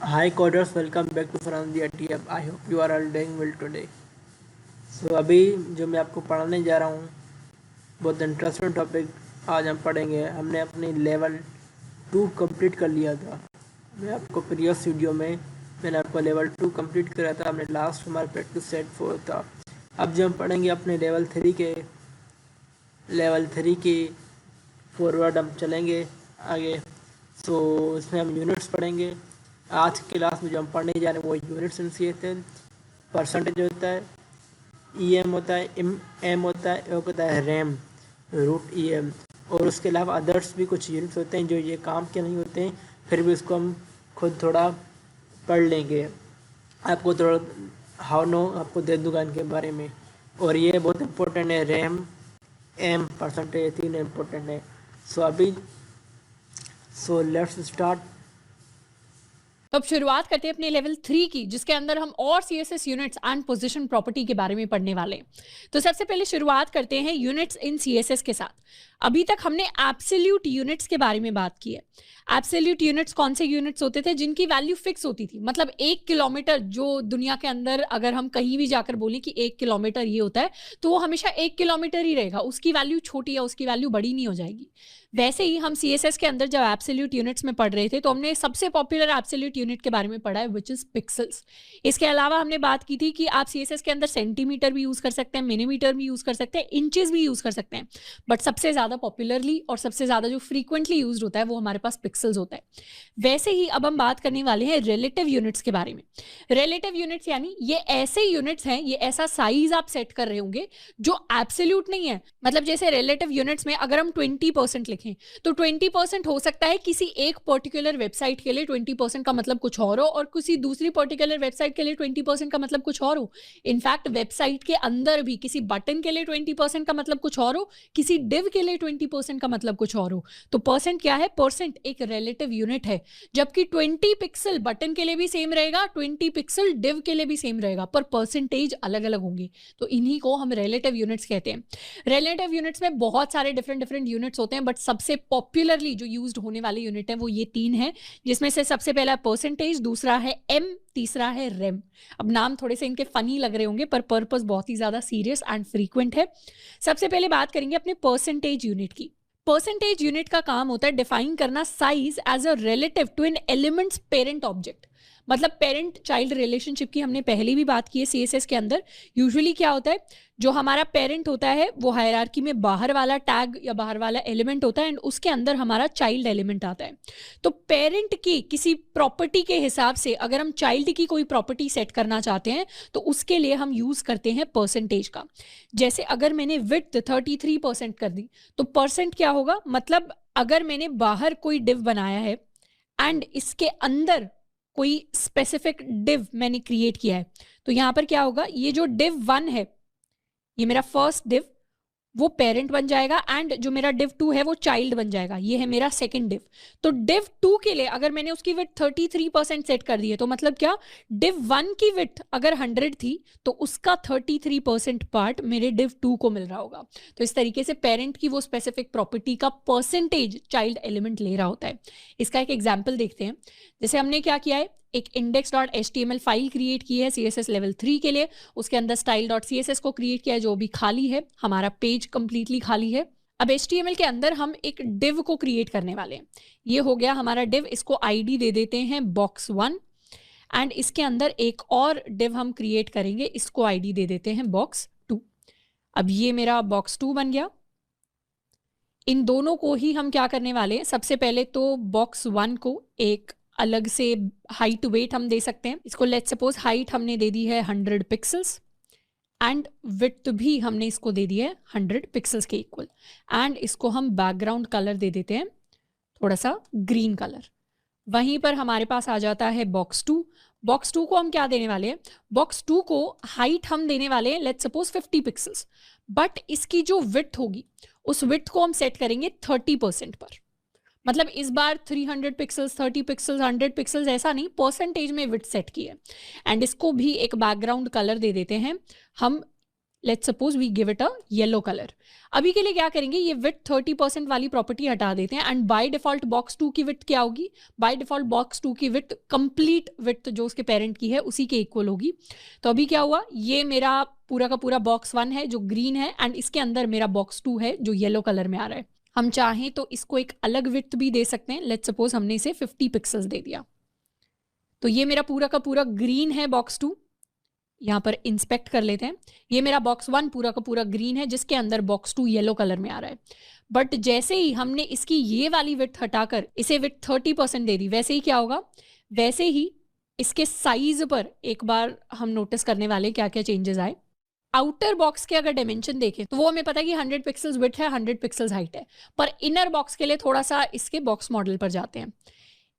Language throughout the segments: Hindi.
Hi coders, welcome back to Franzi ATF. I hope you are all doing well today. So अभी जो मैं आपको पढ़ाने जा रहा हूँ बहुत इंटरेस्टिंग टॉपिक आज हम पढ़ेंगे। हमने अपनी लेवल 2 कंप्लीट कर लिया था। मैं आपको प्रीवियस वीडियो में मैंने आपको लेवल 2 कंप्लीट कराया था। हमने लास्ट हमारा प्रैक्टिस सेट 4 था। अब जो हम पढ़ेंगे अपने लेवल 3 के फॉरवर्ड हम चलेंगे आगे। सो इसमें हम यूनिट्स पढ़ेंगे। आज की क्लास में जो हम पढ़ने जा रहे हैं वो यूनिट्स एनसीए थे। परसेंटेज होता है, ईएम होता है, एम होता है, एक होता है रैम रूट ईएम, और उसके अलावा अदर्स भी कुछ यूनिट्स होते हैं जो ये काम के नहीं होते हैं, फिर भी उसको हम खुद थोड़ा पढ़ लेंगे। आपको थोड़ा हाउ नो आपको दे दूंगा इनके बारे में। और ये बहुत इम्पोर्टेंट है, रैम एम परसेंटेज तीनों इम्पोर्टेंट है। So let's start. तो अब शुरुआत करते हैं अपने लेवल 3 की, जिसके अंदर हम और CSS units and position property के बारे में पढ़ने वाले हैं। तो सबसे पहले शुरुआत करते हैं यूनिट्स इन CSS के साथ। अभी तक हमने एब्सोल्यूट यूनिट्स के बारे में बात की है। एब्सोल्यूट यूनिट्स कौन से यूनिट्स होते थे? जिनकी वैल्यू फिक्स होती थी। मतलब 1 किलोमीटर, जो दुनिया के अंदर अगर हम कहीं भी जाकर बोलें कि 1 किलोमीटर ये होता है, तो वो हमेशा 1 किलोमीटर ही रहेगा, उसकी वैल्यू छोटी या उसकी वैल्यू बड़ी नहीं हो जाएगी। वैसे ही हम CSS के अंदर जब एब्सोल्यूट यूनिट्स में पढ़ रहे थे तो हमने सबसे पॉपुलर एब्सोल्यूट यूनिट के बारे में पढ़ा है, विच इज पिक्सल्स। इसके अलावा हमने बात की थी कि आप CSS के अंदर सेंटीमीटर भी यूज कर सकते हैं, मिलीमीटर भी यूज कर सकते हैं, इंचेस भी यूज कर सकते हैं, बट सबसे ज्यादा पॉपुलरली और सबसे ज्यादा जो फ्रीक्वेंटली यूज होता है वो हमारे पास पिक्सल्स होता है। वैसे ही अब हम बात करने वाले हैं रिलेटिव यूनिट्स के बारे में। रिलेटिव यूनिट्स यानी ये ऐसे यूनिट्स हैं, ये ऐसा साइज आप सेट कर रहे होंगे जो एब्सोल्यूट नहीं है। मतलब जैसे रिलेटिव यूनिट्स में अगर हम 20% लिखें तो 20% हो सकता है किसी एक पर्टिकुलर वेबसाइट के लिए 20% का मतलब कुछ और हो, और किसी दूसरी पर्टिकुलर वेबसाइट के लिए 20% का मतलब कुछ और हो। इनफैक्ट वेबसाइट के अंदर भी किसी बटन के लिए 20% का मतलब कुछ और हो, किसी डिव के लिए 20% का मतलब कुछ और हो। तो परसेंट क्या है? परसेंट एक रिलेटिव यूनिट है। जबकि 20 पिक्सल बटन के लिए भी सेम रहेगा, 20 पिक्सल डिव के लिए भी सेम रहेगा, पर परसेंटेज अलग अलग होंगे। तो इन्हीं को हम रिलेटिव यूनिट्स कहते हैं। रिलेटिव यूनिट्स में बहुत सारे डिफरेंट यूनिट्स होते हैं, बट सबसे पॉपुलरली जो यूज्ड होने वाले यूनिट है वो ये 3 है, जिसमें से सबसे पहला परसेंटेज, दूसरा है एम, तीसरा है रेम। अब नाम थोड़े से इनके फनी लग रहे होंगे, पर पर्पस बहुत ही ज्यादा सीरियस एंड फ्रीक्वेंट है। सबसे पहले बात करेंगे अपने परसेंटेज यूनिट की। परसेंटेज यूनिट का काम होता है डिफाइन करना size as a relative to an elements parent object. मतलब पेरेंट चाइल्ड रिलेशनशिप की हमने पहले भी बात की है CSS के अंदर। यूजुअली क्या होता है, जो हमारा पेरेंट होता है वो हायरार्की में बाहर वाला टैग या बाहर वाला एलिमेंट होता है, एंड उसके अंदर हमारा चाइल्ड एलिमेंट आता है। तो पेरेंट की किसी प्रॉपर्टी के हिसाब से अगर हम चाइल्ड की कोई प्रॉपर्टी सेट करना चाहते हैं तो उसके लिए हम यूज करते हैं परसेंटेज का। जैसे अगर मैंने विड्थ 33% कर दी तो परसेंट क्या होगा? मतलब अगर मैंने बाहर कोई डिव बनाया है एंड इसके अंदर कोई स्पेसिफिक डिव मैंने क्रिएट किया है, तो यहां पर क्या होगा, ये जो डिव 1 है, ये मेरा फर्स्ट डिव, वो पेरेंट बन जाएगा, एंड जो मेरा div 2 है वो चाइल्ड बन जाएगा। ये है मेरा सेकंड div। तो div 2 के लिए अगर मैंने उसकी विड्थ 33% सेट कर दी है, तो मतलब क्या, div 1 की विड्थ अगर 100 थी तो उसका 33% पार्ट मेरे div 2 को मिल रहा होगा। तो इस तरीके से पेरेंट की वो स्पेसिफिक प्रॉपर्टी का परसेंटेज चाइल्ड एलिमेंट ले रहा होता है। इसका एक एग्जाम्पल देखते हैं। जैसे हमने क्या किया है, एक index.html फाइल क्रिएट की है CSS लेवल 3 के लिए। उसके अंदर style.css को क्रिएट किया है जो भी खाली है, हमारा पेज कंप्लीटली खाली है। अब HTML के अंदर हम एक div को क्रिएट करने वाले हैं। ये हो गया हमारा div, इसको ID दे देते हैं box1, एंड इसके अंदर एक और div हम क्रिएट करेंगे, इसको ID दे देते हैं box2। अब ये मेरा box2 बन गया। इन दोनों को ही हम क्या करने वाले हैं, सबसे पहले तो box1 को एक अलग से हाइट वेट हम दे सकते हैं। इसको लेट्स सपोज हाइट हमने दे दी है 100 पिक्सल्स, एंड विड्थ भी हमने इसको दे दी है 100 पिक्सल्स के इक्वल, एंड इसको हम बैकग्राउंड कलर दे देते हैं थोड़ा सा ग्रीन कलर। वहीं पर हमारे पास आ जाता है box2। box2 को हम क्या देने वाले हैं, box2 को हाइट हम देने वाले हैं लेट्स सपोज 50 पिक्सल्स, बट इसकी जो विड्थ होगी उस विड्थ को हम सेट करेंगे 30% पर। मतलब इस बार 300 पिक्सल्स, 30 पिक्सल्स, 100 पिक्सल्स ऐसा नहीं, परसेंटेज में विड्थ सेट की है। एंड इसको भी एक बैकग्राउंड कलर दे देते हैं हम let's suppose we give it a yellow colour. अभी के लिए क्या करेंगे, ये विड्थ 30% वाली प्रॉपर्टी हटा देते हैं एंड बाय डिफॉल्ट बॉक्स 2 की विड्थ क्या होगी, बाय डिफॉल्ट बॉक्स 2 की विड्थ कंप्लीट विड्थ जो उसके पेरेंट की है उसी के इक्वल होगी। तो अभी क्या हुआ, ये मेरा पूरा का पूरा बॉक्स 1 है जो ग्रीन है एंड इसके अंदर मेरा बॉक्स 2 है जो येलो कलर में आ रहा है। हम चाहें तो इसको एक अलग विड्थ भी दे सकते हैं। लेट्स सपोज हमने इसे 50 पिक्सल्स दे दिया। तो ये मेरा पूरा का पूरा ग्रीन है बॉक्स 2, यहाँ पर इंस्पेक्ट कर लेते हैं। ये मेरा बॉक्स 1 पूरा का पूरा ग्रीन है जिसके अंदर बॉक्स 2 येलो कलर में आ रहा है। बट जैसे ही हमने इसकी ये वाली विड्थ हटाकर इसे विड्थ 30% दे दी, वैसे ही क्या होगा, वैसे ही इसके साइज पर एक बार हम नोटिस करने वाले क्या क्या चेंजेस आए। आउटर बॉक्स के अगर डायमेंशन देखें तो वो हमें पता है कि 100 पिक्सल्स विड्थ है, 100 पिक्सल्स हाइट है। पर इनर बॉक्स के लिए थोड़ा सा इसके बॉक्स मॉडल पर जाते हैं।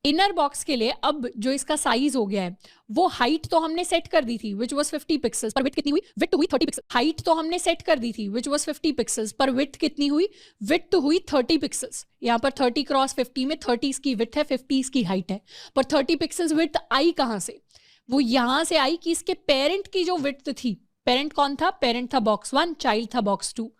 इनर बॉक्स के लिए अब जो इसका साइज हो गया है, वो हाइट तो हमने सेट कर दी थी विच वाज 50 पिक्सल्स, पर विड्थ कितनी हुई, विड्थ हुई 30 पिक्सल। हाइट तो हमने सेट कर दी थी विच वाज 50 पिक्सल्स, पर विड्थ कितनी हुई, विड्थ हुई 30 पिक्सल्स। यहाँ पर 30 क्रॉस 50 में 30 इसकी विड्थ है, 50 इसकी हाइट है। पर 30 पिक्सल्स विड्थ आई कहाँ से, वो यहाँ से आई कि इसके पेरेंट की जो विड्थ थी, पेरेंट कौन था, पेरेंट था बॉक्स 1, चाइल्ड था बॉक्स 2।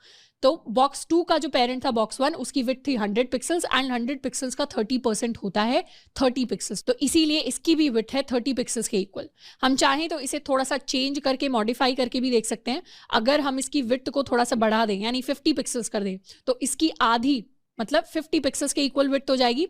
तो बॉक्स 2 का जो पेरेंट था बॉक्स 1, उसकी विड्थ थी 100 पिक्सल्स एंड 100 पिक्सल्स का 30% होता है 30 पिक्सल्स। तो इसीलिए इसकी भी विड्थ है 30 पिक्सल्स के इक्वल। हम चाहें तो इसे थोड़ा सा चेंज करके मॉडिफाई करके भी देख सकते हैं। अगर हम इसकी विड्थ को थोड़ा सा बढ़ा दें यानी 50 पिक्सल्स कर दें तो इसकी आधी मतलब 50 पिक्सल्स के इक्वल विड्थ हो जाएगी।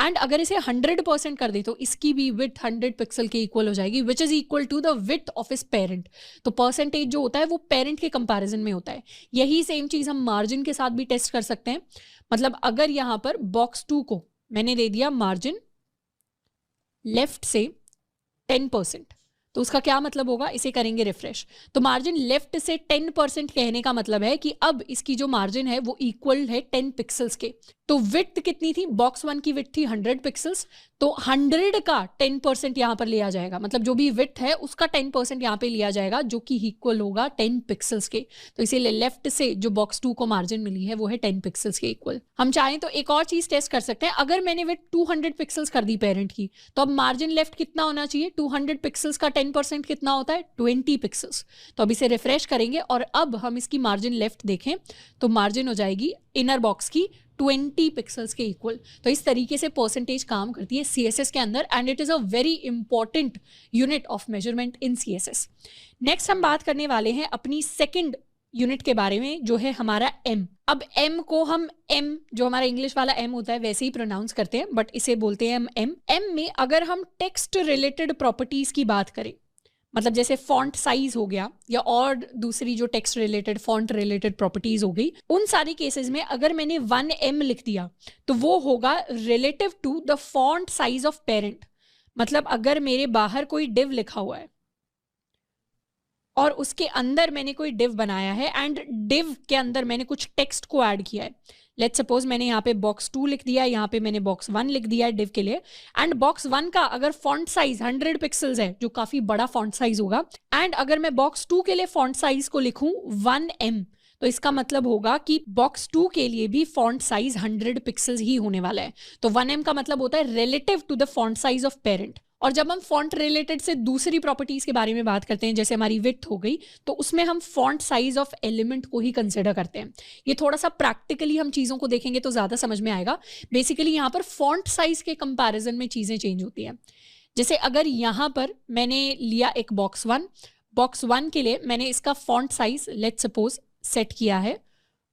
एंड अगर इसे 100% कर दे तो इसकी भी विड्थ 100 पिक्सल के इक्वल हो जाएगी which is equal to the width of इस पेरेंट। तो परसेंटेज जो होता है वो पेरेंट के कंपैरिजन में होता है। यही सेम चीज हम मार्जिन के साथ भी टेस्ट कर सकते हैं। मतलब अगर यहां पर बॉक्स 2 को मैंने दे दिया मार्जिन लेफ्ट से 10%, तो उसका क्या मतलब होगा, इसे करेंगे रिफ्रेश। तो मार्जिन लेफ्ट से 10% कहने का मतलब है कि अब इसकी जो मार्जिन है वो इक्वल है 10 पिक्सल्स के। तो विड्थ कितनी थी, बॉक्स 1 की विड्थ थी 100 पिक्सल्स, तो 100 का 10% यहां पर लिया जाएगा। मतलब जो भी विड्थ है उसका 10% यहां पे लिया जाएगा जो कि इक्वल होगा 10 पिक्सल्स के। तो इसीलिए लेफ्ट से जो बॉक्स 2 को मार्जिन मिली है वो है 10 पिक्सल्स के इक्वल। हम चाहें तो एक और चीज टेस्ट कर सकते हैं। अगर मैंने विड्थ 200 पिक्सल्स कर दी पेरेंट की, तो अब मार्जिन लेफ्ट कितना होना चाहिए, 200 पिक्सल्स का 10% कितना होता है, 20 पिक्सल्स। तो अब इसे रिफ्रेश करेंगे और अब हम इसकी मार्जिन लेफ्ट देखें तो मार्जिन हो जाएगी इनर बॉक्स की 20 पिक्सल्स के इक्वल। तो इस तरीके से परसेंटेज काम करती है CSS के अंदर and it is a very important unit of measurement in CSS। Next हम बात करने वाले हैं अपनी सेकंड यूनिट के बारे में जो है हमारा M। अब M को हम M जो हमारा इंग्लिश वाला M होता है वैसे ही प्रोनाउंस करते हैं बट इसे बोलते हैं हम M में अगर हम टेक्स्ट रिलेटेड प्रॉपर्टीज की बात करें, मतलब जैसे फॉन्ट साइज हो गया या और दूसरी जो text related font related properties हो गई, उन सारी केसेस में अगर मैंने 1M लिख दिया तो वो होगा relative to the font size of parent. मतलब अगर मेरे बाहर कोई डिव लिखा हुआ है और उसके अंदर मैंने कोई डिव बनाया है एंड डिव के अंदर मैंने कुछ टेक्स्ट को ऐड किया है, लेट्स सपोज मैंने यहाँ पे बॉक्स 2 लिख दिया, यहाँ पे मैंने बॉक्स 1 लिख दिया है डिव के लिए, एंड बॉक्स 1 का अगर फॉन्ट साइज 100 पिक्सल्स है जो काफी बड़ा फॉन्ट साइज होगा, एंड अगर मैं बॉक्स 2 के लिए फॉन्ट साइज को लिखूं 1M, तो इसका मतलब होगा कि बॉक्स 2 के लिए भी फॉन्ट साइज 100 पिक्सल्स ही होने वाला है। तो 1M का मतलब होता है relative to the font size of parent. और जब हम फॉन्ट रिलेटेड से दूसरी प्रॉपर्टीज के बारे में बात करते हैं जैसे हमारी विड्थ हो गई, तो उसमें हम फॉन्ट साइज ऑफ एलिमेंट को ही कंसिडर करते हैं। ये थोड़ा सा प्रैक्टिकली हम चीज़ों को देखेंगे तो ज़्यादा समझ में आएगा। बेसिकली यहाँ पर फॉन्ट साइज के कंपैरिजन में चीज़ें चेंज होती हैं। जैसे अगर यहाँ पर मैंने लिया एक बॉक्स 1 के लिए मैंने इसका font size let's suppose set किया है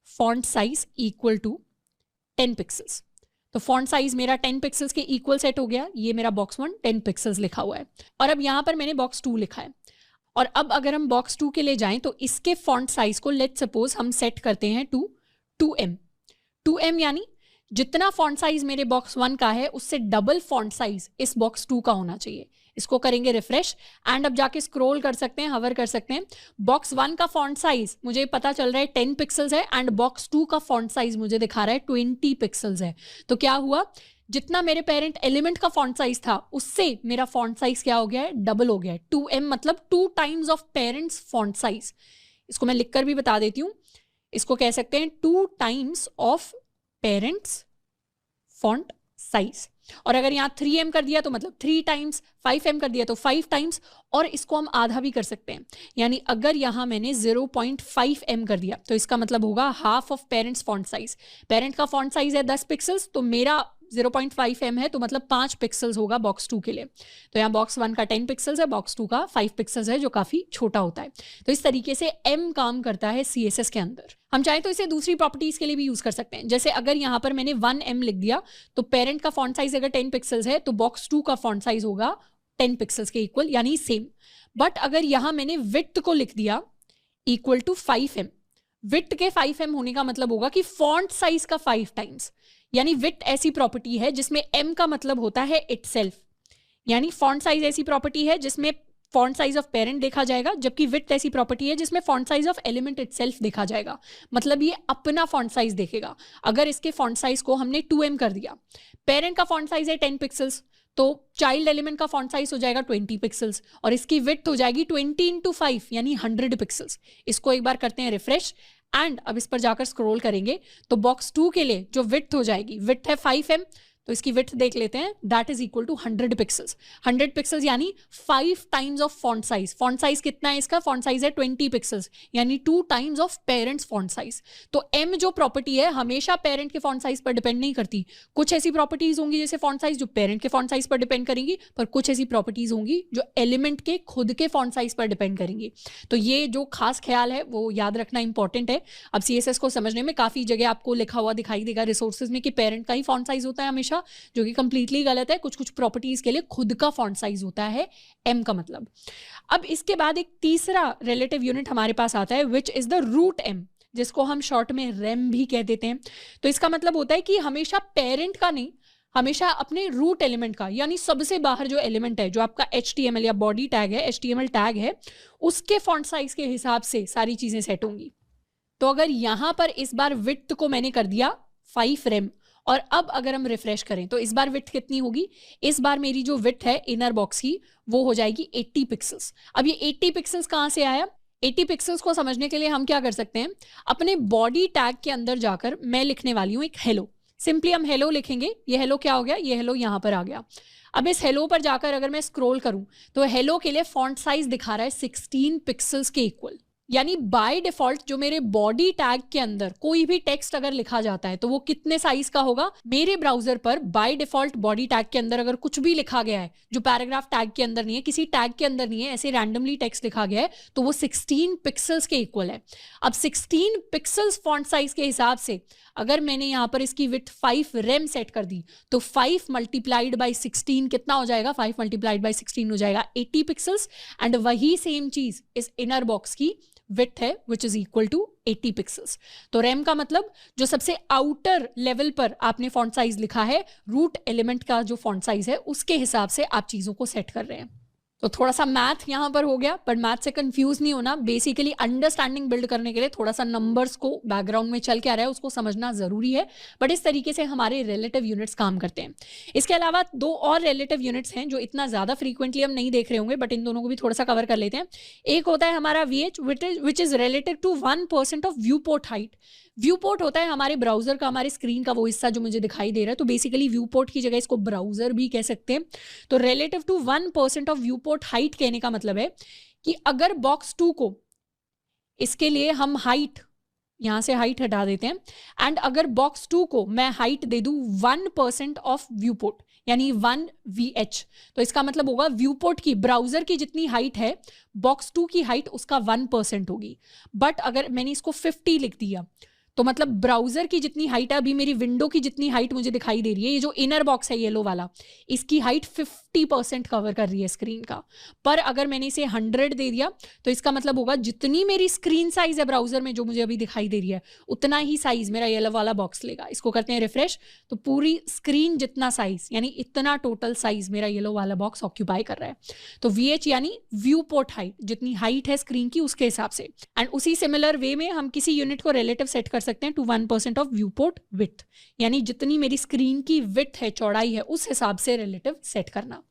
font size equal to 10 pixels. तो फॉन्ट साइज मेरा 10 पिक्सल्स के इक्वल सेट हो गया। ये मेरा बॉक्स 1 10 पिक्सल्स लिखा हुआ है और अब यहाँ पर मैंने बॉक्स 2 लिखा है। और अब अगर हम बॉक्स 2 के लिए जाएं तो इसके फॉन्ट साइज को लेट्स सपोज हम सेट करते हैं टू 2M यानी जितना फॉन्ट साइज मेरे बॉक्स 1 का है उससे डबल फॉन्ट साइज इस बॉक्स 2 का होना चाहिए। इसको करेंगे रिफ्रेश एंड अब जाके स्क्रॉल कर सकते हैं, हवर कर सकते हैं। बॉक्स 1 का फॉन्ट साइज मुझे पता चल रहा है 10 पिक्सल्स है एंड बॉक्स 2 का फॉन्ट साइज मुझे दिखा रहा है 20 पिक्सल्स है। तो क्या हुआ, जितना मेरे पेरेंट एलिमेंट का फॉन्ट साइज था उससे मेरा फॉन्ट साइज क्या हो गया है, डबल हो गया है। 2M मतलब 2 times of parents font size. इसको मैं लिखकर भी बता देती हूँ, इसको कह सकते हैं 2 times of parents font size. और अगर यहाँ 3m कर दिया तो मतलब 3 टाइम्स, 5m कर दिया तो 5 टाइम्स, और इसको हम आधा भी कर सकते हैं। यानी अगर यहाँ मैंने 0.5m कर दिया तो इसका मतलब होगा half of parents font size. Parent का फॉन्ट साइज है 10 पिक्सल्स, तो मेरा 0.5m है, तो मतलब 5 पिक्सल्स होगा बॉक्स 2 के लिए। तो यहाँ बॉक्स 1 का 10 पिक्सल्स है, बॉक्स 2 का 5 पिक्सल्स है, जो काफी छोटा होता है। तो इस तरीके से m काम करता है CSS के अंदर। हम चाहें तो इसे दूसरी प्रॉपर्टीज के लिए भी यूज कर सकते हैं। जैसे अगर यहाँ पर मैंने 1m लिख दिया तो पेरेंट का फॉन्ट साइज अगर 10 पिक्सल्स है तो बॉक्स 2 का फॉन्ट साइज होगा 10 पिक्सल्स के इक्वल, यानी सेम। बट अगर यहाँ मैंने विड्थ को लिख दिया इक्वल टू 5m, विड्थ के 5m होने का मतलब होगा कि फॉन्ट साइज का 5 टाइम्स। यानी विड्थ ऐसी प्रॉपर्टी है जिसमें m का मतलब होता है इटसेल्फ, यानी फॉन्ट साइज ऐसी प्रॉपर्टी है जिसमें फॉन्ट साइज ऑफ पेरेंट देखा जाएगा, जबकि विड्थ ऐसी प्रॉपर्टी है जिसमें font size of element itself देखा जाएगा। मतलब ये अपना फॉन्ट साइज देखेगा। अगर इसके फॉन्ट साइज को हमने 2m कर दिया, पेरेंट का फॉन्ट साइज है 10 पिक्सल्स, तो चाइल्ड एलिमेंट का फॉन्ट साइज हो जाएगा 20 पिक्सल्स और इसकी विड्थ हो जाएगी 20 इंटू 5 यानी 100 पिक्सल्स। इसको एक बार करते हैं रिफ्रेश एंड अब इस पर जाकर स्क्रॉल करेंगे तो बॉक्स 2 के लिए जो विड्थ हो जाएगी, विड्थ है 5m, तो इसकी विड्थ देख लेते हैं, that is equal to 100 pixels. 100 pixels यानी 5 times of font size. Font size कितना है इसका? फॉन्ट साइज है 20 पिक्सल्स, यानी 2 times of parents font size. तो m जो प्रॉपर्टी है हमेशा पेरेंट के फॉन्ट साइज पर डिपेंड नहीं करती। कुछ ऐसी प्रॉपर्टीज होंगी जैसे फॉन्ट साइज जो पेरेंट के फॉन्ट साइज पर डिपेंड करेंगी, पर कुछ ऐसी प्रॉपर्टीज होंगी जो एलिमेंट के खुद के फॉन्ट साइज पर डिपेंड करेंगी। तो ये जो खास ख्याल है वो याद रखना इंपॉर्टेंट है। अब CSS को समझने में काफी जगह आपको लिखा हुआ दिखाई देगा रिसोर्सेज में कि पेरेंट का ही फॉन्ट साइज होता है हमेशा, जो कि कंप्लीटली गलत है। कुछ कुछ प्रॉपर्टीज के लिए खुद का फॉन्ट साइज होता है m का मतलब। अब इसके बाद एक तीसरा रिलेटिव यूनिट हमारे पास आता है which is the root m, जिसको हम शॉर्ट में रेम भी कह देते हैं। तो इसका मतलब होता है कि हमेशा पेरेंट का नहीं, हमेशा अपने रूट एलिमेंट का, यानी सबसे बाहर जो एलिमेंट है, जो आपका HTML या बॉडी टैग है, HTML टैग है, उसके फॉन्ट साइज के हिसाब से सारी चीजें सेट होंगी। तो अगर यहां पर इस बार विड्थ को मैंने कर दिया 5 रेम और अब अगर हम रिफ्रेश करें तो इस बार विड्थ कितनी होगी? इस बार मेरी जो विड्थ है इनर बॉक्स की वो हो जाएगी 80 पिक्सल्स। अब ये 80 पिक्सल्स कहां से आया? 80 पिक्सल्स को समझने के लिए हम क्या कर सकते हैं, अपने बॉडी टैग के अंदर जाकर मैं लिखने वाली हूं एक हेलो। सिंपली हम हेलो लिखेंगे। ये हेलो क्या हो गया? ये हेलो यहां पर आ गया। अब इस हेलो पर जाकर अगर मैं स्क्रॉल करूं तो हेलो के लिए फॉन्ट साइज दिखा रहा है 16 पिक्सल्स के इक्वल। यानी बाय डिफॉल्ट जो मेरे बॉडी टैग के अंदर कोई भी टेक्स्ट अगर लिखा जाता है तो वो कितने साइज का होगा? मेरे ब्राउजर पर बाय डिफॉल्ट बॉडी टैग के अंदर अगर कुछ भी लिखा गया है जो पैराग्राफ टैग के अंदर नहीं है, किसी टैग के अंदर नहीं है, ऐसे रैंडमली टेक्स्ट लिखा गया है, तो वो 16 पिक्सल्स के इक्वल है। अब 16 पिक्सल्स फॉन्ट साइज के हिसाब से अगर मैंने यहाँ पर इसकी विड्थ 5 रेम सेट कर दी तो 5 मल्टीप्लाइड बाई 16 कितना हो जाएगा? 5 मल्टीप्लाइड बाई 16 हो जाएगा 80 पिक्सल्स। एंड वही सेम चीज इस इनर बॉक्स की विड्थ है which is equal to 80 pixels. तो रेम का मतलब जो सबसे आउटर लेवल पर आपने फॉन्ट साइज लिखा है, रूट एलिमेंट का जो फॉन्ट साइज है उसके हिसाब से आप चीजों को सेट कर रहे हैं। तो थोड़ा सा मैथ यहां पर हो गया, पर मैथ से कंफ्यूज नहीं होना। बेसिकली अंडरस्टैंडिंग बिल्ड करने के लिए थोड़ा सा नंबर्स को बैकग्राउंड में चल के आ रहा है उसको समझना जरूरी है, बट इस तरीके से हमारे रिलेटिव यूनिट्स काम करते हैं। इसके अलावा 2 और रिलेटिव यूनिट्स हैं जो इतना ज्यादा फ्रीक्वेंटली हम नहीं देख रहे होंगे, बट इन दोनों को भी थोड़ा सा कवर कर लेते हैं। एक होता है हमारा VH which is related to 1% of view port height. View port होता है हमारे ब्राउजर का, हमारे स्क्रीन का वो हिस्सा जो मुझे दिखाई दे रहा है। तो बेसिकली व्यू पोर्ट की जगह इसको ब्राउजर भी कह सकते हैं। तो relative to 1% of view port height कहने का मतलब है कि अगर बॉक्स 2 को, इसके लिए हम हाइट, यहां से हाइट हटा देते हैं, एंड अगर बॉक्स 2 को मैं हाइट दे दूं 1% ऑफ व्यू पोर्ट यानी 1 VH, तो इसका मतलब होगा व्यू पोर्ट की, ब्राउजर की जितनी हाइट है बॉक्स 2 की हाइट उसका 1% होगी। बट अगर मैंने इसको 50 लिख दिया तो मतलब ब्राउजर की जितनी हाइट है, अभी मेरी विंडो की जितनी हाइट मुझे दिखाई दे रही है, ये जो इनर बॉक्स है येलो वाला, इसकी हाइट 50% कवर कर रही है स्क्रीन का। पर अगर मैंने इसे 100 दे दिया तो इसका मतलब होगा जितनी मेरी स्क्रीन साइज है ब्राउजर में जो मुझे अभी दिखाई दे रही है उतना ही साइज मेरा येलो वाला बॉक्स लेगा। इसको करते हैं रिफ्रेश, तो पूरी स्क्रीन जितना साइज यानी इतना टोटल साइज मेरा येलो वाला बॉक्स ऑक्यूपाई कर रहा है। तो VH यानी व्यू पोर्ट हाइट, जितनी हाइट है स्क्रीन की उसके हिसाब से। एंड उसी सिमिलर वे में हम किसी यूनिट को रिलेटिव सेट कर सकते हैं to 1% of view port width, यानी जितनी मेरी स्क्रीन की विड्थ है, चौड़ाई है, उस हिसाब से रिलेटिव सेट करना।